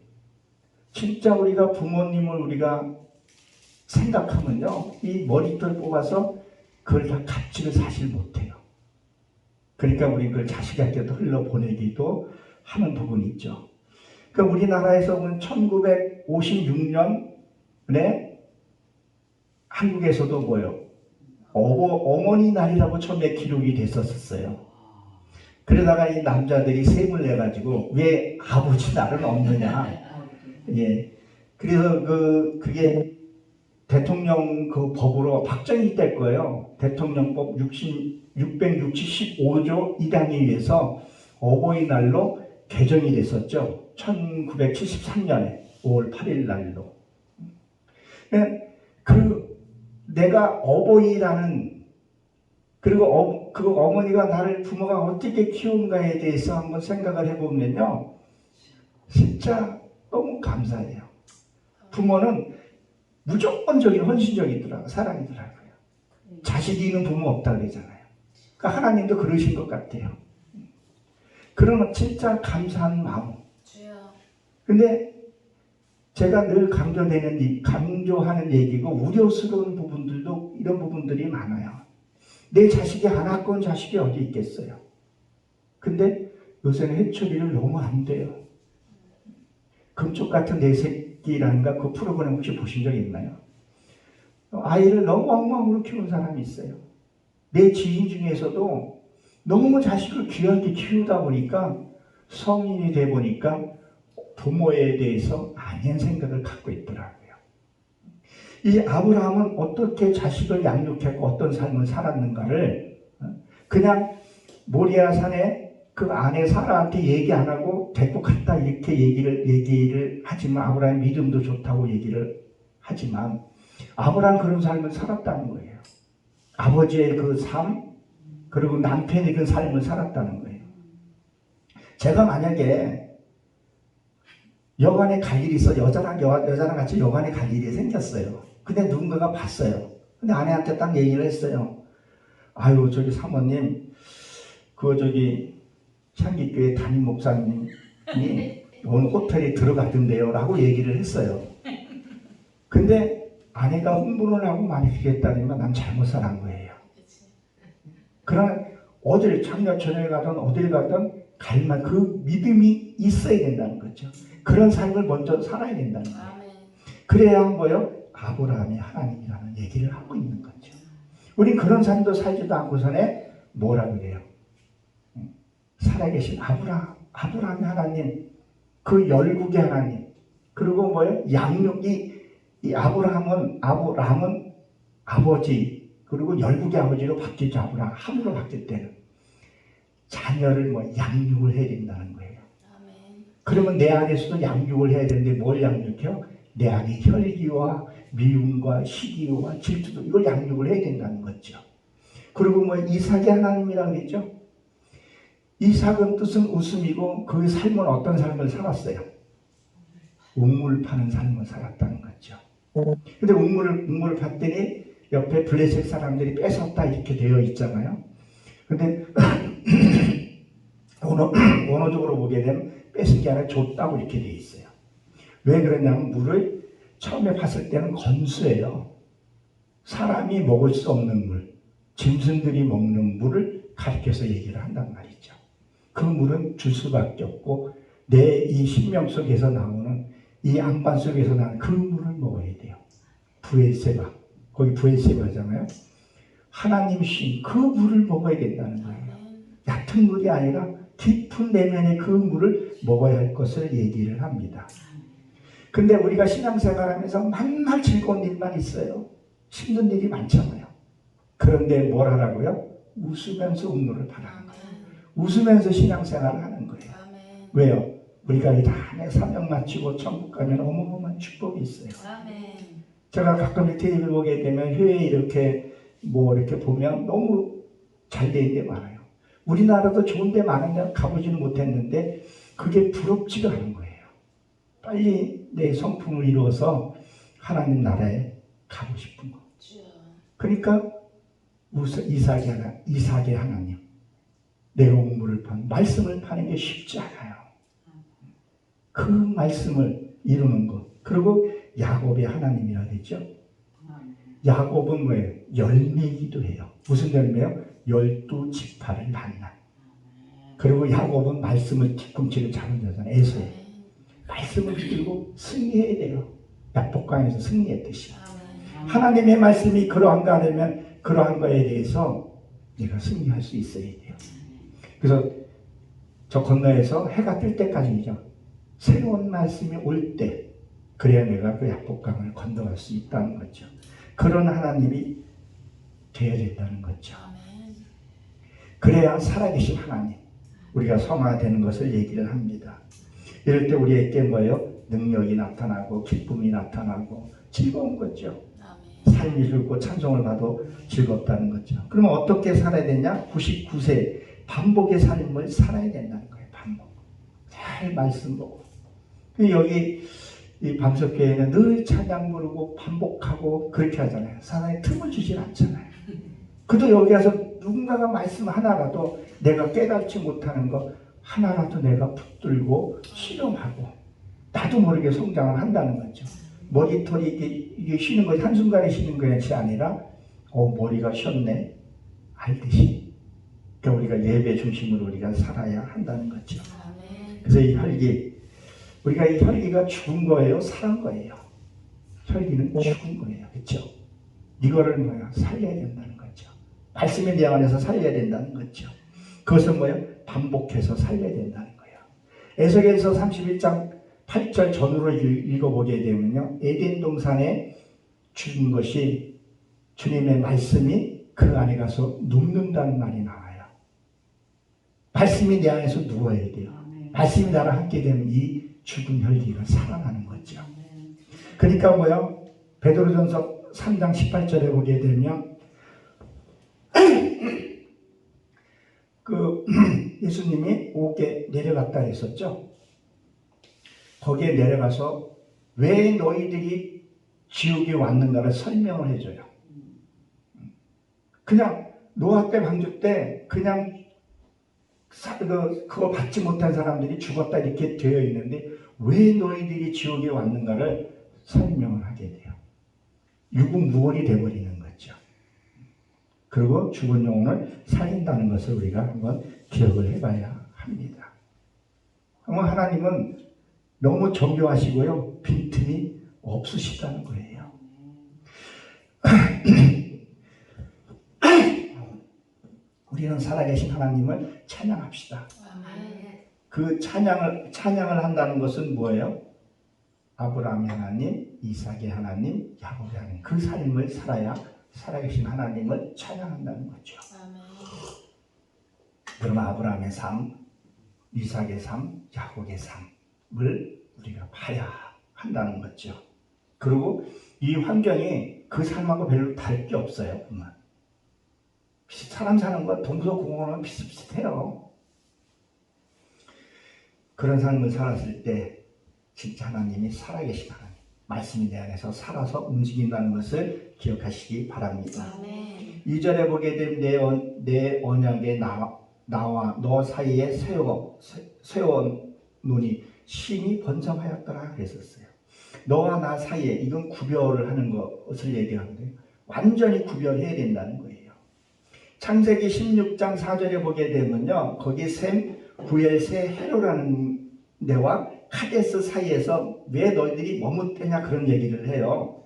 진짜 우리가 부모님을 우리가 생각하면요, 이 머리털 뽑아서 그걸 다 값지를 사실 못해요. 그러니까 우리 그걸 자식한테도 흘러보내기도 하는 부분이 있죠. 그러니까 우리나라에서 보면 1956년에 한국에서도 뭐요? 어머니 날이라고 처음에 기록이 됐었어요. 그러다가 이 남자들이 셈을 내가지고 왜 아버지 날은 없느냐. 예. 그래서 그게 대통령 그 법으로 박정희 때 거예요. 대통령법 665조 1항에 의해서 어버이날로 개정이 됐었죠. 1973년에 5월 8일 날로. 내가 어버이라는 그리고 그 어머니가 나를 부모가 어떻게 키운가에 대해서 한번 생각을 해보면요. 진짜 너무 감사해요. 부모는 무조건적인 헌신적이더라고요. 사랑이더라고요. 자식이 있는 부모 없다 그러잖아요. 그러니까 하나님도 그러신 것 같아요. 그러면 진짜 감사한 마음. 근데 제가 늘 강조하는 얘기고 우려스러운 부분들도 이런 부분들이 많아요. 내 자식이 하나 건 자식이 어디 있겠어요. 근데 요새는 해초리를 너무 안 돼요. 금쪽 같은 내 새끼란가 그 프로그램 혹시 보신 적 있나요? 아이를 너무 엉망으로 키우는 사람이 있어요. 내 지인 중에서도 너무 자식을 귀하게 키우다 보니까 성인이 돼 보니까 부모에 대해서 아닌 생각을 갖고 있더라고요. 이 아브라함은 어떻게 자식을 양육했고 어떤 삶을 살았는가를 그냥 모리아 산에 그 아내 사라한테 얘기 안 하고 데리고 갔다 이렇게 얘기를 하지만 아브라함의 믿음도 좋다고 얘기를 하지만 아브라함은 그런 삶을 살았다는 거예요. 아버지의 그 삶 그리고 남편의 그 삶을 살았다는 거예요. 제가 만약에 여관에 갈 일이 있어 여자랑 같이 여관에 갈 일이 생겼어요. 근데 누군가가 봤어요. 근데 아내한테 딱 얘기를 했어요. 아유 저기 사모님 향기교회 담임 목사님이 오늘 호텔에 들어가던데요 라고 얘기를 했어요. 근데 아내가 흥분을 하고 많이 그랬다면 난 잘못 살한 거예요. 그러나 어딜 장녀 처녀에 가든 어딜 가든 갈만 그 믿음이 있어야 된다는 거죠. 그런 삶을 먼저 살아야 된다는 거예요. 그래야 뭐요? 아브라함이 하나님이라는 얘기를 하고 있는 거죠. 우린 그런 삶도 살지도 않고서는 뭐라 그래요? 살아계신 아브라함의 하나님, 그 열국의 하나님, 그리고 뭐예요? 양육이 이 아브라함은 아버지, 그리고 열국의 아버지로 바뀌죠. 아브라함으로 바뀔 때는 자녀를 뭐 양육을 해야 된다는 거예요. 그러면 내 안에서도 양육을 해야 되는데 뭘 양육해요? 내 안에 혈기와 미움과 시기와 질투도 이걸 양육을 해야 된다는 거죠. 그리고 뭐 이삭의 하나님이라고 했죠. 이삭은 뜻은 웃음이고 그 삶은 어떤 삶을 살았어요? 우물 파는 삶을 살았다는 거죠. 근데 우물을 팠더니 옆에 블레셋 사람들이 뺏었다 이렇게 되어 있잖아요. 근데 원어적으로 보게 되면 뺏은 게 아니라 줬다고 이렇게 되어 있어요. 왜 그러냐면 물을 처음에 봤을 때는 건수예요. 사람이 먹을 수 없는 물, 짐승들이 먹는 물을 가리켜서 얘기를 한단 말이죠. 그 물은 줄 수밖에 없고 내 이 신명 속에서 나오는 이 안반 속에서 나는 그 물을 먹어야 돼요. 브엘세바, 거기 브엘세바잖아요. 하나님 신 그 물을 먹어야 된다는 거예요. 얕은 물이 아니라 깊은 내면의 그 물을 먹어야 할 것을 얘기를 합니다. 근데 우리가 신앙생활하면서 맨날 즐거운 일만 있어요. 힘든 일이 많잖아요. 그런데 뭘 하라고요? 웃으면서 우물을 파라는 거예요. 웃으면서 신앙생활을 하는 거예요. 왜요? 우리가 이 다음에 사명 마치고 천국 가면 어마어마한 축복이 있어요. 제가 가끔 TV를 보게 되면 회에 이렇게 이렇게 보면 너무 잘 돼 있는 데 많아요. 우리나라도 좋은 데 많은데 가보지는 못했는데 그게 부럽지가 않은 거예요. 빨리 내 성품을 이루어서 하나님 나라에 가고 싶은 거. 그러니까 이삭의 하나님, 내가 우물을 판 말씀을 파는 게 쉽지 않아요. 그 말씀을 이루는 것. 그리고 야곱의 하나님이라 했죠. 야곱은 뭐예요? 열매이기도 해요. 무슨 열매요? 12지파를 낳는. 그리고 야곱은 말씀을 뒤꿈치를 잡은 여자는 에서예요. 말씀을 붙들고 승리해야 돼요. 약복강에서 승리했듯이. 하나님의 말씀이 그러한가 하면 그러한 거에 대해서 내가 승리할 수 있어야 돼요. 그래서 저 건너에서 해가 뜰 때까지죠. 새로운 말씀이 올 때 그래야 내가 그 약복강을 건너갈 수 있다는 거죠. 그런 하나님이 되어야 된다는 거죠. 그래야 살아계신 하나님, 우리가 성화되는 것을 얘기를 합니다. 이럴 때 우리에게 뭐예요? 능력이 나타나고 기쁨이 나타나고 즐거운 거죠. 삶이 즐겁고 찬송을 봐도 즐겁다는 거죠. 그러면 어떻게 살아야 되냐? 99세 반복의 삶을 살아야 된다는 거예요. 반복. 잘 말씀 보고. 여기 이 밤석교회는 늘 찬양 부르고 반복하고 그렇게 하잖아요. 사람이 틈을 주질 않잖아요. 그래도 여기 와서 누군가가 말씀 하나라도 내가 깨닫지 못하는 거 하나라도 내가 붙들고 실험하고 나도 모르게 성장을 한다는 거죠. 머리털이 이게 쉬는 것이 한순간에 쉬는 것이 아니라 머리가 쉬었네 알듯이. 그러니까 우리가 예배 중심으로 우리가 살아야 한다는 거죠. 그래서 이 혈기, 우리가 이 혈기가 죽은 거예요? 살은 거예요? 혈기는 죽은 거예요. 그렇죠? 이거를 살려야 된다는 거죠. 말씀의 내 안에서 살려야 된다는 거죠. 그것은 반복해서 살려야 된다는 거예요. 에스겔서 31장 8절 전후로 읽어보게 되면요. 에덴 동산에 죽은 것이 주님의 말씀이 그 안에 가서 눕는다는 말이 나와요. 말씀이 내 안에서 누워야 돼요. 말씀이 나랑 함께 되면 이 죽은 혈기가 살아나는 거죠. 그러니까 베드로전서 3장 18절에 보게 되면 예수님이 옥에 내려갔다 했었죠. 거기에 내려가서 왜 너희들이 지옥에 왔는가를 설명을 해줘요. 그냥 노아 때 방주 때 그냥 그거 받지 못한 사람들이 죽었다 이렇게 되어 있는데 왜 너희들이 지옥에 왔는가를 설명을 하게 돼요. 유구무원이 되어버리는 거죠. 그리고 죽은 영혼을 살린다는 것을 우리가 한번 기억을 해봐야 합니다. 하나님은 너무 정교하시고요, 빈틈이 없으시다는 거예요. 우리는 살아계신 하나님을 찬양합시다. 그 찬양을 한다는 것은 뭐예요? 아브라함의 하나님, 이삭의 하나님, 야곱의 하나님, 그 삶을 살아야 살아계신 하나님을 찬양한다는 거죠. 그러면 아브라함의 삶, 이삭의 삶, 야곱의 삶을 우리가 봐야 한다는 거죠. 그리고 이 환경이 그 삶하고 별로 다를 게 없어요. 보면. 사람 사는 것 동서고금은 비슷비슷해요. 그런 삶을 살았을 때 진짜 하나님이 살아계신 하나님, 말씀이 내 안에서 살아서 움직인다는 것을 기억하시기 바랍니다. 2절에 보게 되면 내 언약에 나와 너 사이에 세워놓으니 심히 번성하였더라 그랬었어요. 너와 나 사이에, 이건 구별을 하는 것을 얘기하는데 완전히 구별해야 된다는 거예요. 창세기 16장 4절에 보게 되면요, 거기 셈, 구엘세, 헤로라는 데와 카데스 사이에서 왜 너희들이 머뭇대냐 그런 얘기를 해요.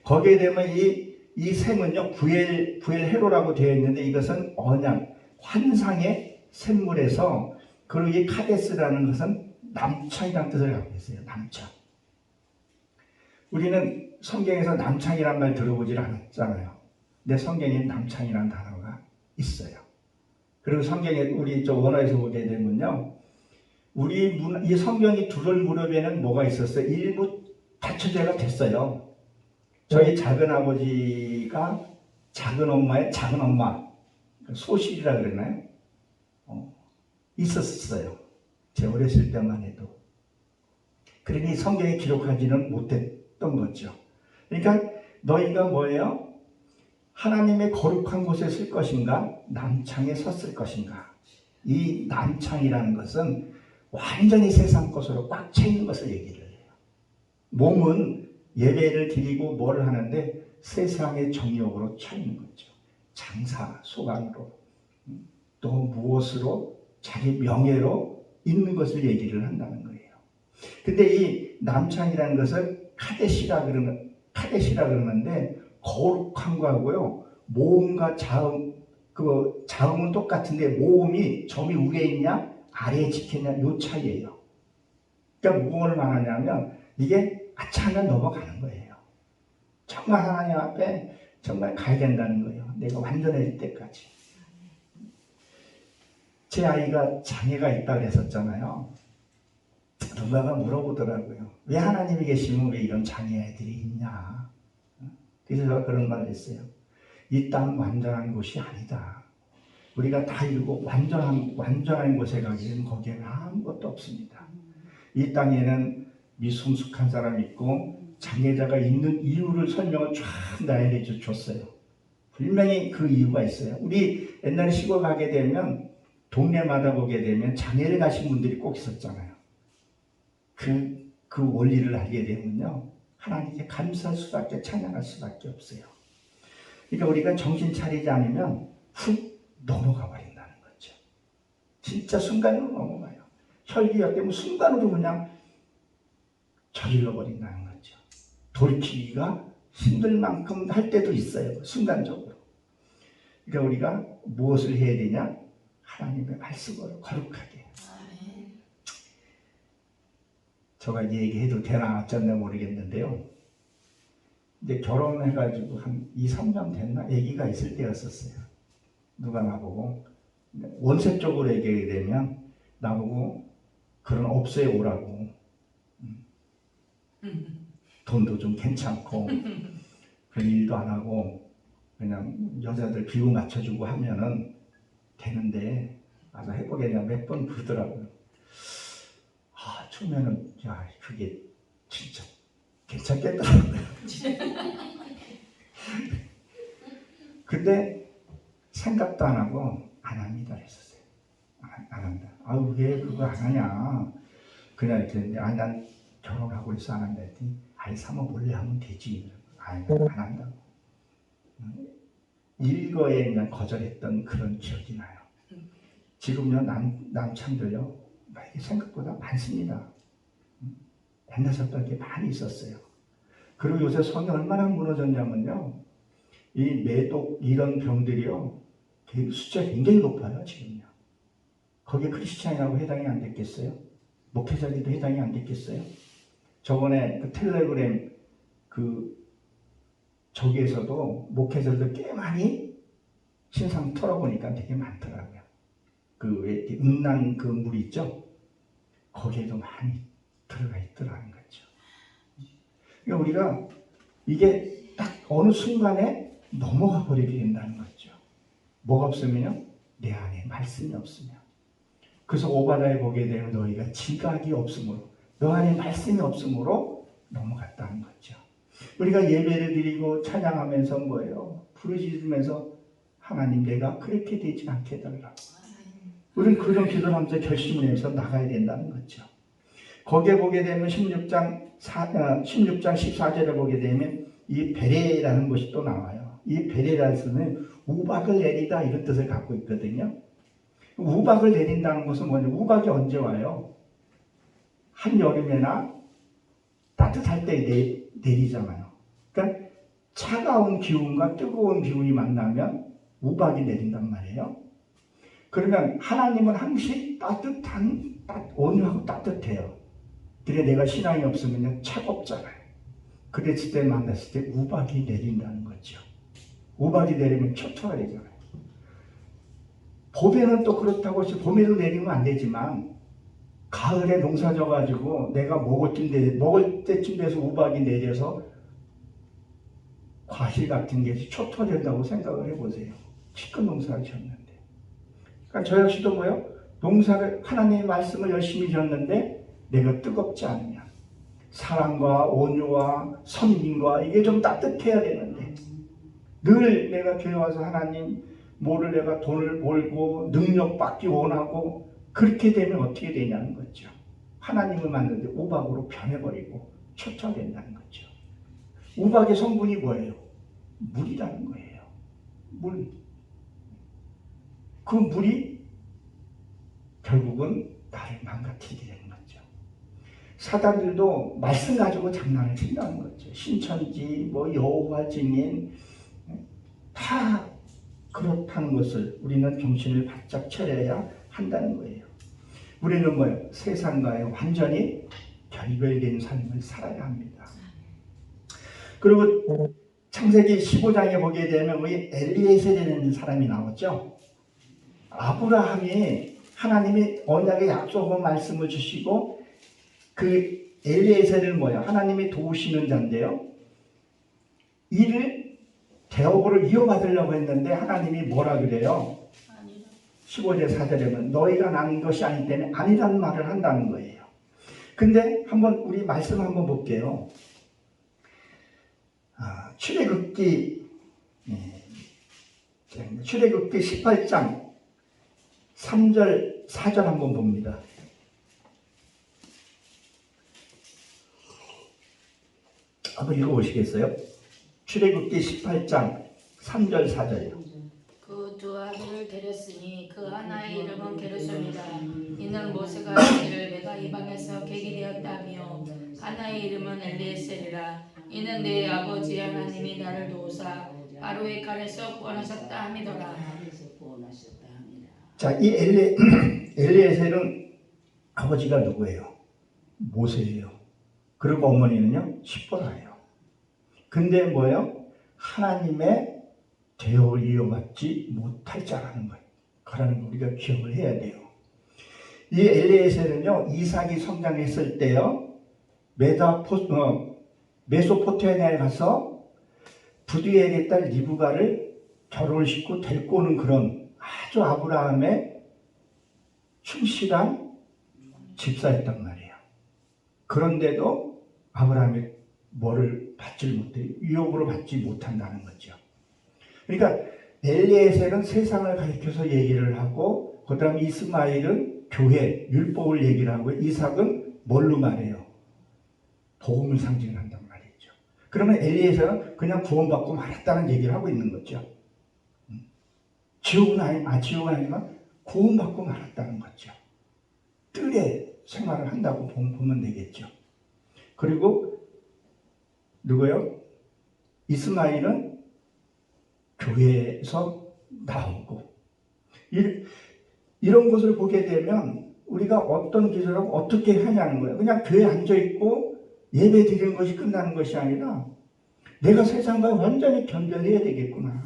거기에 되면 이 셈은요, 구엘 헤로라고 되어 있는데 이것은 언약, 환상의 샘물에서, 그리고 이 카데스라는 것은 남창이라는 뜻을 갖고 있어요. 남창. 우리는 성경에서 남창이라는 말 들어보질 않았잖아요. 근데 성경에 남창이라는 단어가 있어요. 그리고 성경에 우리 원어에서 보게 되면요, 이 성경이 두를 무렵에는 뭐가 있었어요? 일부 받쳐져가 됐어요. 저희 작은 아버지가 작은 엄마의 작은 엄마, 소실이라 그랬나요? 있었어요. 제 어렸을 때만 해도. 그러니 성경에 기록하지는 못했던 거죠. 그러니까 너희가 뭐예요? 하나님의 거룩한 곳에 쓸 것인가? 남창에 섰을 것인가? 이 남창이라는 것은 완전히 세상 것으로 꽉 차 있는 것을 얘기를 해요. 몸은 예배를 드리고 뭘 하는데 세상의 정욕으로 차 있는 거죠. 장사, 소관으로, 또 무엇으로, 자기 명예로 있는 것을 얘기를 한다는 거예요. 근데 이 남창이라는 것을 카데시라 그러는데 거룩한 거하고요, 모음과 자음은 똑같은데 모음이 점이 위에 있냐 아래에 찍혔냐 요 차이예요. 그러니까 무엇을 말하냐면 이게 아차하면 넘어가는 거예요. 정말 하나님 앞에 정말 가야 된다는 거예요. 내가 완전해질 때까지. 제 아이가 장애가 있다고 그랬었잖아요. 누가가 물어보더라고요. 왜 하나님이 계시면 왜 이런 장애 아이들이 있냐. 그래서 제가 그런 말을 했어요. 이 땅은 완전한 곳이 아니다. 우리가 다 이루고 완전한 곳에 가기에는 거기에는 아무것도 없습니다. 이 땅에는 미성숙한 사람이 있고 장애자가 있는 이유를 설명을 쫙 나에게 줬어요. 분명히 그 이유가 있어요. 우리 옛날에 시골 가게 되면 동네마다 보게 되면 장애를 가신 분들이 꼭 있었잖아요. 그 원리를 알게 되면요, 하나님께 감사할 수밖에, 찬양할 수밖에 없어요. 그러니까 우리가 정신 차리지 않으면 훅 넘어가 버린다는 거죠. 진짜 순간으로 넘어가요. 혈기가 때문에 순간으로 그냥 저질러 버린다는 거죠. 돌이키기가 힘들 만큼 할 때도 있어요. 순간적으로. 그러니까 우리가 무엇을 해야 되냐? 하나님의 말씀으로 거룩하게. 제가 얘기해도 되나 어쩐지 모르겠는데요. 이제 결혼해가지고 한 2, 3년 됐나? 아기가 있을 때였었어요. 누가 나보고 원세 쪽으로 얘기하게 되면 나보고 그런 업소에 오라고, 돈도 좀 괜찮고 그런 일도 안 하고 그냥 여자들 비유 맞춰주고 하면은 되는데 와서 해보겠냐 몇 번 그러더라고요. 처음에는 야 그게 진짜 괜찮겠더라고요. 근데 생각도 안 하고 안 합니다 했었어요. 안 한다. 왜 그거 안 하냐. 그냥 이렇게 했는데 난 결혼하고 있어 안 한다 했더니 사모 몰래 하면 되지. 안 한다고. 일거에 그냥 거절했던 그런 기억이 나요. 지금요, 남창들요, 이게 생각보다 많습니다. 옛날 사람도 이렇게 많이 있었어요. 그리고 요새 성이 얼마나 무너졌냐면요, 이 매독 이런 병들이요, 숫자가 굉장히 높아요, 지금요. 거기에 크리스찬이라고 해당이 안 됐겠어요? 목회자들도 해당이 안 됐겠어요? 저번에 그 텔레그램 저기에서도 목회자들 꽤 많이 신상 털어보니까 되게 많더라고요. 왜 음란 물 있죠? 거기에도 많이 들어가 있더라는 거죠. 그러니까 우리가 이게 딱 어느 순간에 넘어가 버리게 된다는 거죠. 뭐가 없으면요? 내 안에 말씀이 없으면. 그래서 오바다에 보게 되면 너희가 지각이 없으므로, 너 안에 말씀이 없으므로 넘어갔다는 거죠. 우리가 예배를 드리고 찬양하면서 뭐예요? 부르짖으면서 하나님 내가 그렇게 되지 않게 해달라고. 우리는 그런 기도를 하면서 결심을 해서 나가야 된다는 거죠. 거기에 보게 되면 16장 14절에 보게 되면 이 베레라는 것이 또 나와요. 이 베레라는 것은 우박을 내리다 이런 뜻을 갖고 있거든요. 우박을 내린다는 것은 뭐냐? 우박이 언제 와요? 한여름에나 따뜻할 때 내리잖아요. 그러니까 차가운 기운과 뜨거운 기운이 만나면 우박이 내린단 말이에요. 그러면 하나님은 항상 온유하고 따뜻해요. 그래 내가 신앙이 없으면 차갑잖아요. 그랬을 때 만났을 때 우박이 내린다는 거죠. 우박이 내리면 초토화 되잖아요. 봄에는 또 그렇다고 해서 봄에도 내리면 안 되지만 가을에 농사 져가지고 내가 먹을 때쯤 돼서 우박이 내려서 과실 같은 게 초토화된다고 생각을 해보세요. 치권 농사를 지었는데. 그러니까 저 역시도 뭐요? 농사를 하나님의 말씀을 열심히 지었는데 내가 뜨겁지 않으면 사랑과 온유와 선민과 이게 좀 따뜻해야 되는데 늘 내가 교회 와서 하나님 뭐를 내가 돈을 벌고 능력 받기 원하고 그렇게 되면 어떻게 되냐는 거죠. 하나님을 만났는데 우박으로 변해버리고 초토화된다는 거죠. 우박의 성분이 뭐예요? 물이라는 거예요. 물. 그 물이 결국은 나를 망가뜨리게 되는 거죠. 사단들도 말씀 가지고 장난을 친다는 거죠. 신천지, 여호와 증인 다 그렇다는 것을 우리는 정신을 바짝 차려야 한다는 거예요. 우리는 뭐예요? 세상과의 완전히 결별된 삶을 살아야 합니다. 그리고 창세기 15장에 보게 되면 우리 엘리에셀이라는 사람이 나왔죠. 아브라함이 하나님이 언약의 약속의 말씀을 주시고 그 엘리에셀은 뭐야? 하나님이 도우시는 자인데요. 이를 대업으로 이어받으려고 했는데 하나님이 뭐라 그래요? 15절 4절에는 너희가 난 것이 아니기 때문에 아니라는 말을 한다는 거예요. 근데 한번 우리 말씀 한번 볼게요. 출애굽기 18장 3절 4절 한번 봅니다. 한번 읽어보시겠어요? 출애굽기 18장 3절 4절이요. 그 두 아들을 데렸으니 그 하나의 이름은 게르솜이라. 이는 모세가 이를 내가 이방에서 계기 되었다며 하나의 이름은 엘리에셀이라. 이는 내 아버지 하나님이 나를 도우사 바로의 칼에서 구원하셨다 함이더라. 자, 이 엘리에셀은 아버지가 누구예요? 모세예요. 그리고 어머니는요? 십보라예요. 근데 뭐예요? 하나님의 대업을 이어받지 못할 자라는 거예요. 그러는 거 우리가 기억을 해야 돼요. 이 엘리에셀은요, 이삭이 성장했을 때요, 메소포타미아에 가서 부두엘의 딸 리브가를 결혼을 시키고 데리고 오는 그런 아주 아브라함의 충실한 집사였단 말이에요. 그런데도 아브라함이 뭐를 받지 못해, 유업으로 받지 못한다는 거죠. 그러니까 엘리에셀은 세상을 가리켜서 얘기를 하고, 그 다음에 이스마엘은 교회, 율법을 얘기를 하고, 이삭은 뭘로 말해요? 복음을 상징한단 말이죠. 그러면 엘리에서는 그냥 구원받고 말았다는 얘기를 하고 있는 거죠. 지옥은 지옥은 아니지만 구원받고 말았다는 거죠. 뜰에 생활을 한다고 보면 되겠죠. 그리고 누구요? 이스마엘은 교회에서 나오고 이런 것을 보게 되면 우리가 어떤 기술을 하고 어떻게 하냐는 거예요. 그냥 교회에 앉아있고 예배 드리는 것이 끝나는 것이 아니라 내가 세상과 완전히 견별해야 되겠구나.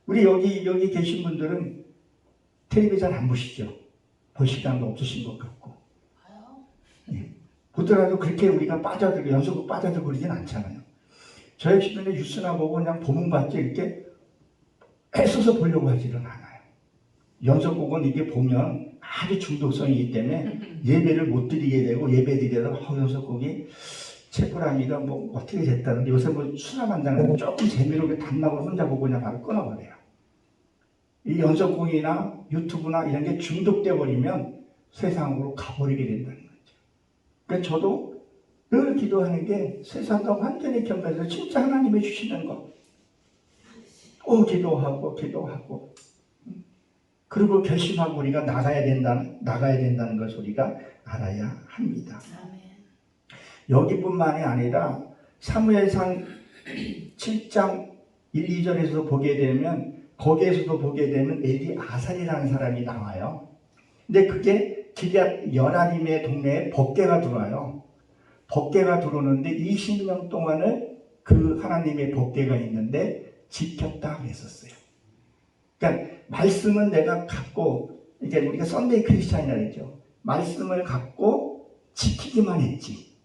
우리 여기 계신 분들은 텔레비 잘 안 보시죠? 볼 시간도 없으신 것 같고. 예. 보더라도 그렇게 우리가 빠져들고 연속으로 빠져들고 그러진 않잖아요. 저희 집에는 뉴스나 보고 그냥 보면 봤지 이렇게 애써서 보려고 하지는 않아요. 연속곡은 이게 보면 아주 중독성이기 때문에 예배를 못 드리게 되고 예배 드리다가 연속곡이 채플하기가 뭐 어떻게 됐다는데 요새 뭐 수납 한다는 조금 재미로 단막을 혼자 보고 그냥 바로 끊어버려요. 이 연속곡이나 유튜브나 이런 게 중독돼 버리면 세상으로 가버리게 된다는 거죠. 그러니까 저도 늘 기도하는 게 세상과 완전히 견별해서 진짜 하나님이 주시는 거 기도하고 그리고 결심하고 우리가 나가야 된다는 것을 우리가 알아야 합니다. 여기뿐만이 아니라 사무엘상 7장 1, 2절에서 보게 되면 거기에서도 보게 되면 엘리아살이라는 사람이 나와요. 근데 그게 기럇 여라림의 동네에 법궤가 들어와요. 법궤가 들어오는데 20년 동안을 그 하나님의 법궤가 있는데 지켰다 그랬었어요. 그러니까 말씀은 내가 갖고 이게 우리가 썬데이 크리스찬이라 그러죠. 말씀을 갖고 지키기만 했지.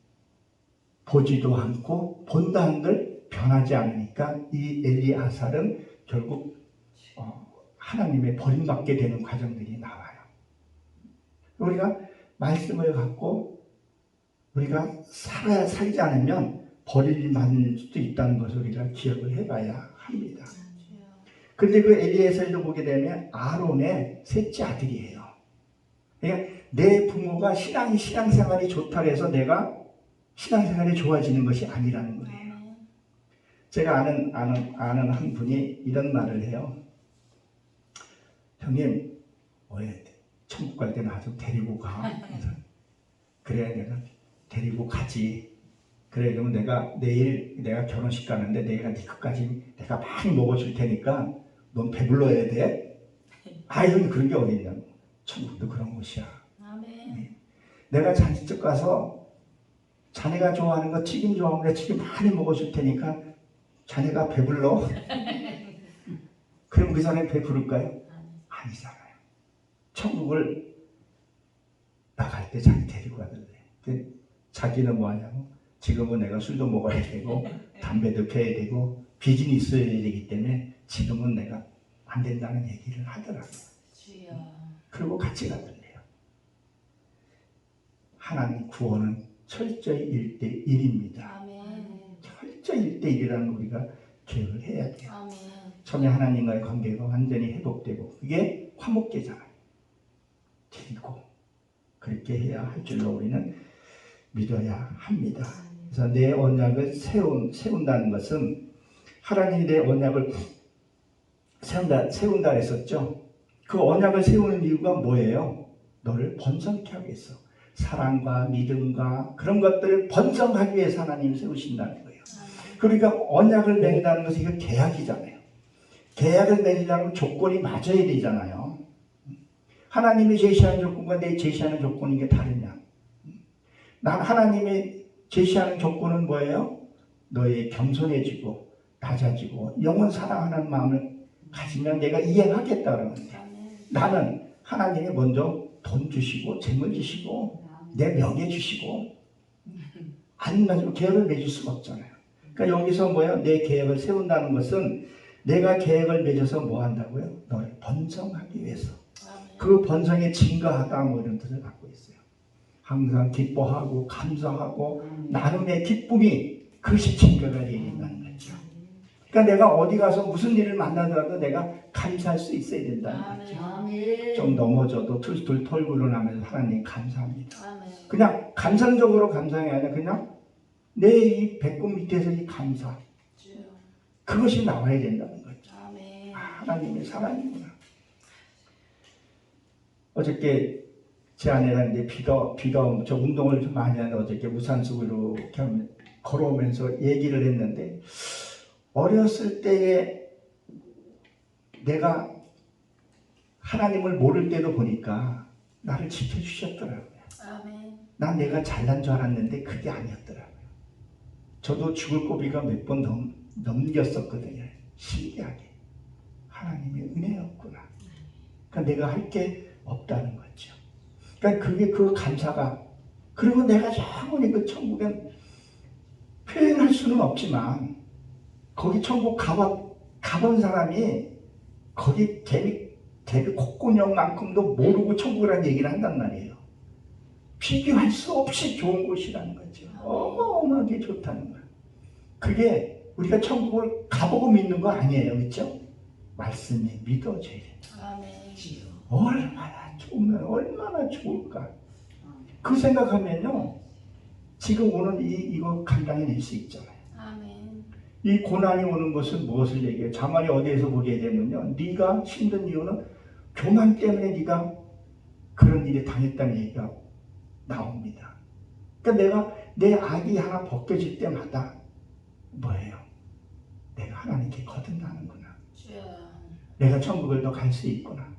보지도 않고 본다 한들 변하지 않으니까 이 엘리아살은 결국 하나님의 버림받게 되는 과정들이 나와요. 우리가 말씀을 갖고 우리가 살지 않으면 버림받을 수도 있다는 것을 우리가 기억을 해봐야 합니다. 그런데 그 엘리에셀도 보게 되면 아론의 셋째 아들이에요. 그러니까 내 부모가 신앙생활이 좋다고 해서 내가 신앙생활이 좋아지는 것이 아니라는 거예요. 제가 아는 한 분이 이런 말을 해요. 형님, 왜 천국 갈 때 나 좀 데리고 가. 그래야 내가 데리고 가지. 그래, 그러면 내일 내가 결혼식 가는데 내가 네 것까지 내가 많이 먹어줄 테니까 넌 배불러야 돼. 형님 그런 게 어딨냐고. 천국도 그런 곳이야. 아멘. 내가 잔치집 가서 자네가 좋아하는 거 튀김 좋아하는 거 튀김 많이 먹어줄 테니까 자네가 배불러? 그럼 그 사람이 배부를까요? 아니잖아요. 천국을 나갈 때 자기 데리고 가던데 자기는 뭐 하냐고 지금은 내가 술도 먹어야 되고 담배도 펴야 되고 빚이 있어야 되기 때문에 지금은 내가 안 된다는 얘기를 하더라고요. 그리고 같이 가던데요. 하나님 구원은 철저히 1대1입니다. 철저히 1대1이라는 우리가 기억을 해야 돼요. 아멘. 처음에 하나님과의 관계가 완전히 회복되고 그게 화목제잖아요. 드리고 그렇게 해야 할 줄로 우리는 믿어야 합니다. 그래서 내 언약을 세운다는 것은 하나님이 내 언약을 세운다 했었죠. 그 언약을 세우는 이유가 뭐예요? 너를 번성케 하겠어. 사랑과 믿음과 그런 것들을 번성하기 위해서 하나님이 세우신다는 거예요. 그러니까 언약을 맺는다는 것은 이거 계약이잖아요. 계약을 맺으려면 조건이 맞아야 되잖아요. 하나님이 제시하는 조건과 내 제시하는 조건이 이게 다르냐? 하나님이 제시하는 조건은 뭐예요? 너의 겸손해지고 낮아지고 영원 사랑하는 마음을 가지면 내가 이행하겠다 그러는데 나는 하나님이 먼저 돈 주시고 재물 주시고 내 명예 주시고 안 가지고 계획을 맺을 수가 없잖아요. 그러니까 여기서 뭐야? 내 계획을 세운다는 것은 내가 계획을 맺어서 뭐 한다고요? 너를 번성하기 위해서. 그 번성에 증거하다 뭐 이런 뜻을 갖고 있어요. 항상 기뻐하고 감사하고 나눔의 기쁨이 그것이 증거가 되어야 된다는 거죠. 그러니까 내가 어디 가서 무슨 일을 만나더라도 내가 감사할 수 있어야 된다는 거죠. 좀 넘어져도 툴툴 털고 일어나면서 하나님 감사합니다. 그냥 감상적으로 감상이 아니라 그냥 내 이 배꼽 밑에서 이 감사, 주여. 그것이 나와야 된다는 거죠. 아멘. 아, 하나님의 사랑이구나. 어저께 제 아내랑 이제 비가 저 운동을 좀 많이 하는데 어저께 우산 쓰고 이렇게 걸어오면서 얘기를 했는데, 어렸을 때에 내가 하나님을 모를 때도 보니까 나를 지켜주셨더라고요. 아멘. 난 내가 잘난 줄 알았는데 그게 아니었더라고요. 저도 죽을 고비가 몇 번 넘겼었거든요. 신기하게 하나님의 은혜였구나. 그러니까 내가 할 게 없다는 거죠. 그러니까 그게 그 감사가, 그리고 내가 영원히 그 천국에 표현할 수는 없지만, 거기 천국 가본 사람이 거기 데뷔 콧구녕만큼도 모르고 천국이라는 얘기를 한단 말이에요. 비교할 수 없이 좋은 곳이라는 거죠. 어마어마하게 좋다는 거예요. 그게 우리가 천국을 가보고 믿는 거 아니에요. 그렇죠? 말씀이 믿어져야 돼요. 아멘. 얼마나 좋으면 얼마나 좋을까. 그 생각하면요, 지금 오는 이거 감당해낼 수 있잖아요. 아멘. 이 고난이 오는 것은 무엇을 얘기해요? 자만이 어디에서 보게 되면요, 네가 힘든 이유는 교만 때문에 네가 그런 일에 당했다는 얘기가 나옵니다. 그러니까 내가 내 악이 하나 벗겨질 때마다 뭐예요? 내가 하나님께 거듭나는구나. 주여. 내가 천국을 더 갈 수 있구나.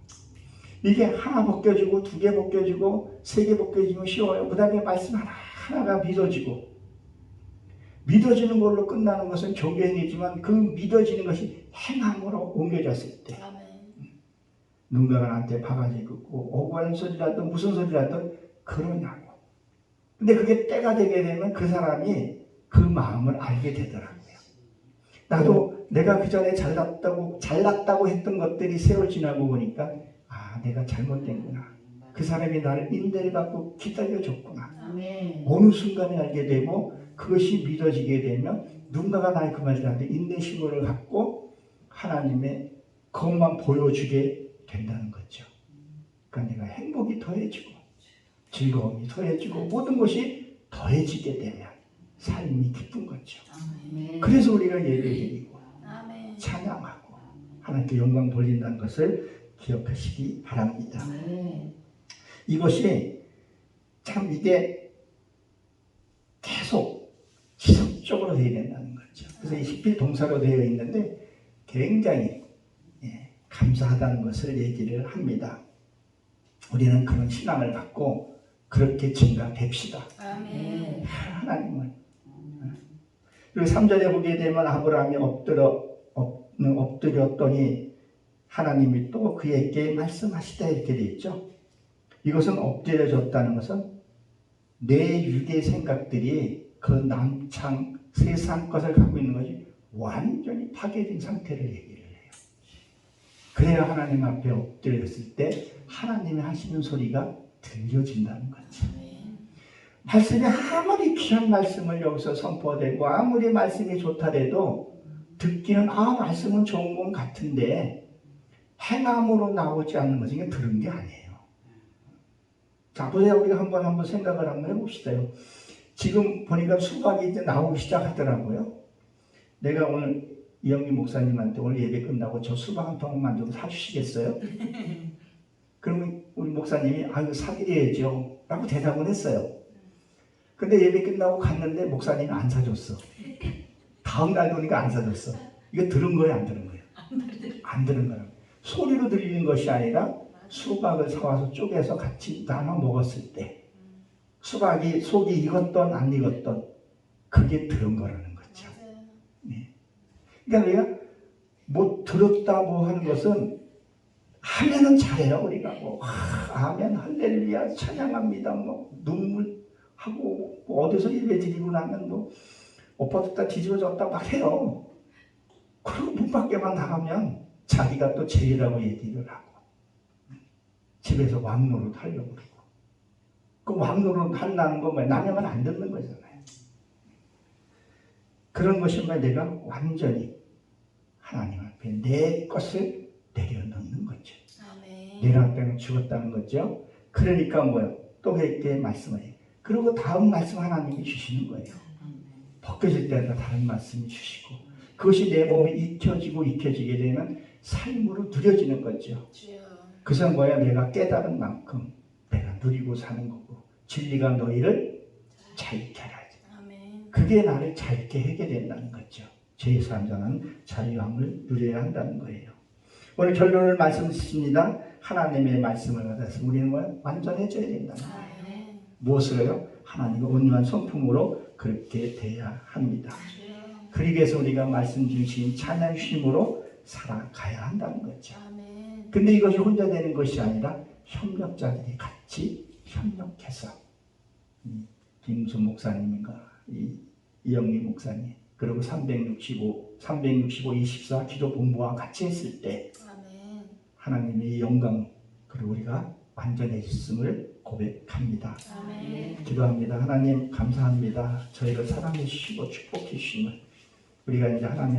이게 하나 벗겨지고, 두 개 벗겨지고, 세 개 벗겨지면 쉬워요. 그 다음에 말씀 하나가 믿어지고, 믿어지는 걸로 끝나는 것은 교개행이지만, 그 믿어지는 것이 행함으로 옮겨졌을 때, 아멘. 누군가가 나한테 바가지 긋고 억울한 소리라든 무슨 소리라든 그러냐고. 근데 그게 때가 되게 되면 그 사람이 그 마음을 알게 되더라고요. 나도 내가 그 전에 잘났다고 했던 것들이 세월 지나고 보니까, 아, 내가 잘못된구나. 그 사람이 나를 인내를 갖고 기다려줬구나. 아멘. 어느 순간에 알게 되고, 그것이 믿어지게 되면 누군가가 나의 그 말들한테 인내심을 갖고 하나님의 그것만 보여주게 된다는 거죠. 그러니까 내가 행복이 더해지고 즐거움이 더해지고 모든 것이 더해지게 되면 삶이 기쁜 거죠. 아멘. 그래서 우리가 예배드리고 아멘. 찬양하고 하나님께 영광 돌린다는 것을 기억하시기 바랍니다. 아멘. 이것이 참 이게 계속 지속적으로 되어야 된다는 거죠. 그래서 이 시필 동사로 되어 있는데 굉장히 감사하다는 것을 얘기를 합니다. 우리는 그런 신앙을 갖고 그렇게 증가됩시다. 아멘. 하나님을. 그리고 3절에 보게 되면 아브라함이 엎드렸더니 하나님이 또 그에게 말씀하시다 이렇게 되어 있죠. 이것은 엎드려졌다는 것은 내 육의 생각들이 그 남창 세상 것을 갖고 있는 것이 완전히 파괴된 상태를 얘기를 해요. 그래야 하나님 앞에 엎드렸을 때 하나님이 하시는 소리가 들려진다는 거죠. 말씀이 아무리 귀한 말씀을 여기서 선포되고 아무리 말씀이 좋다래도 듣기는 말씀은 좋은 건 같은데 행함으로 나오지 않는 것은 이게 들은 게 아니에요. 자, 보세요. 우리가 한번 생각을 한번 해봅시다요. 지금 보니까 수박이 이제 나오기 시작하더라고요. 내가 오늘 이영기 목사님한테 오늘 예배 끝나고 저 수박 한 통만 좀 사주시겠어요? 그러면 우리 목사님이 이거 사드려야죠 라고 대답을 했어요. 근데 예배 끝나고 갔는데 목사님이 안 사줬어. 다음 날 오니까 안 사줬어. 이거 들은 거예요, 안 들은 거예요? 안 들은 거예요. 소리로 들리는 것이 아니라 수박을 사와서 쪼개서 같이 나눠 먹었을 때 수박이 속이 익었던 안 익었던 그게 들은 거라는 거죠. 네. 그러니까 우리가 뭐 들었다 뭐 하는 것은 하면은 잘해요. 우리가 뭐 아멘 할렐루야 찬양합니다 뭐 눈물하고 뭐 어디서 예배 드리고 나면 뭐 엎어졌다 뒤집어졌다 막 해요. 그리고 문 밖에만 나가면 자기가 또 제일이라고 얘기를 하고 집에서 왕노릇 하려고 그러고 그 왕노릇 한다는 건 뭐야? 남의 말 안 듣는 거잖아요. 그런 것이 뭐 내가 완전히 하나님 앞에 내 것을 내려놓는 거죠. 내려놨다는 죽었다는 거죠. 그러니까 뭐요? 또 그렇게 말씀을 해요. 그리고 다음 말씀 하나님이 주시는 거예요. 벗겨질 때마다 다른 말씀을 주시고 그것이 내 몸에 익혀지게 되면 삶으로 누려지는 거죠. 주여. 그것은 뭐야? 내가 깨달은 만큼 내가 누리고 사는 거고 진리가 너희를 자유케 하라. 아멘. 그게 나를 자유케 하게 된다는 거죠. 제3자는 자유함을 누려야 한다는 거예요. 오늘 결론을 말씀드립니다. 하나님의 말씀을 받아서 우리는 완전해져야 된다. 아멘. 무엇으로요? 하나님의 온유한 성품으로 그렇게 돼야 합니다. 주여. 그러기 위해서 우리가 말씀 주신 찬양 쉼으로 살아가야 한다는 거죠. 아멘. 근데 이것이 혼자 되는 것이 아니라 협력자들이 같이 협력해서 김수 목사님과 이영민 목사님 그리고 365, 24 기도 본부와 같이 했을 때 아멘. 하나님의 영광 그리고 우리가 완전해졌음을 고백합니다. 아멘. 기도합니다. 하나님 감사합니다. 저희를 사랑해 주시고 축복해 주심을 우리가 이제 하나님